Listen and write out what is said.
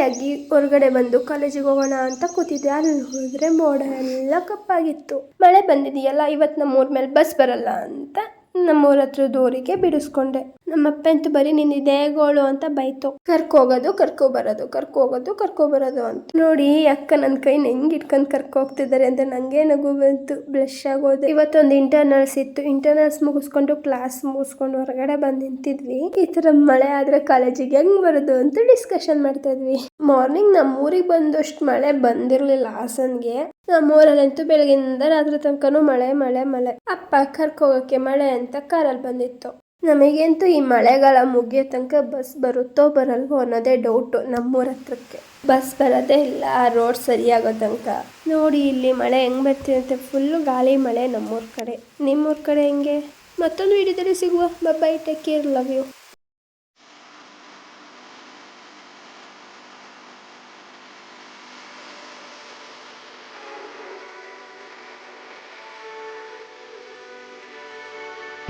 ರೆಡಿಯಾಗಿ ಹೊರಗಡೆ ಬಂದು ಕಾಲೇಜಿಗೆ ಹೋಗೋಣ ಅಂತ ಕೂತಿದ್ದೆ. ಅಲ್ಲಿ ಹೋದ್ರೆ ಮೋಡ ಎಲ್ಲ ಕಪ್ಪಾಗಿತ್ತು. ಮಳೆ ಬಂದಿದೆಯಲ್ಲ, ಇವತ್ತು ನಮ್ಮೂರ ಮೇಲೆ ಬಸ್ ಬರಲ್ಲ ಅಂತ ನಮ್ಮೂರ ಹತ್ರ ದೂರಿಗೆ ಬಿಡಿಸ್ಕೊಂಡೆ. ನಮ್ಮಪ್ಪ ಅಂತೂ ಬರೀ ನೀನ್ ಇದೇ ಗೋಳು ಅಂತ ಬೈತು. ಕರ್ಕೋಗೋದು ಕರ್ಕೋಬರೋದು ಅಂತ. ನೋಡಿ ಅಕ್ಕ ನನ್ನ ಕೈನ ಹೆಂಗ್ ಇಟ್ಕೊಂಡ್ ಕರ್ಕೋಗ್ತಿದ್ದಾರೆ ಅಂತ ನಂಗೆ ನಗು ಬಂತು, ಬ್ಲಶ್ ಆಗೋದು. ಇವತ್ತೊಂದು ಇಂಟರ್ನಲ್ಸ್ ಇತ್ತು. ಇಂಟರ್ನಲ್ಸ್ ಮುಗಿಸ್ಕೊಂಡು ಕ್ಲಾಸ್ ಮುಗಿಸ್ಕೊಂಡು ಹೊರಗಡೆ ಬಂದು ನಿಂತಿದ್ವಿ. ಈ ತರ ಮಳೆ ಆದ್ರೆ ಕಾಲೇಜಿಗೆ ಹೆಂಗ್ ಬರೋದು ಅಂತ ಡಿಸ್ಕಷನ್ ಮಾಡ್ತಾ ಇದ್ವಿ. ಮಾರ್ನಿಂಗ್ ನಮ್ಮೂರಿಗೆ ಬಂದಷ್ಟು ಮಳೆ ಬಂದಿರ್ಲಿಲ್ಲ ಹಾಸನ್ಗೆ. ನಮ್ಮೂರಲ್ಲಂತೂ ಬೆಳಗಿಂದ ರಾತ್ರಿ ತನಕನೂ ಮಳೆ. ಅಪ್ಪ ಕರ್ಕೋಗಕ್ಕೆ ಮಳೆ ಅಂತ ಕಾರಲ್ಲಿ ಬಂದಿತ್ತು. ನಮಗಂತೂ ಈ ಮಳೆಗಾಲ ಮುಗಿಯೋ ತನಕ ಬಸ್ ಬರುತ್ತೋ ಬರಲ್ವೋ ಅನ್ನೋದೇ ಡೌಟು. ನಮ್ಮೂರ ಹತ್ರಕ್ಕೆ ಬಸ್ ಬರೋದೇ ಇಲ್ಲ ಆ ರೋಡ್ ಸರಿಯಾಗೋ ತನಕ. ನೋಡಿ ಇಲ್ಲಿ ಮಳೆ ಹೆಂಗ್ ಬರ್ತಿರುತ್ತೆ, ಫುಲ್ಲು ಗಾಳಿ ಮಳೆ ನಮ್ಮೂರ ಕಡೆ. ನಿಮ್ಮೂರ ಕಡೆ ಹೆಂಗೆ? ಮತ್ತೊಂದು ವಿಡಿಯೋದಲ್ಲಿ ಸಿಗುವ. Bye, take care, love you.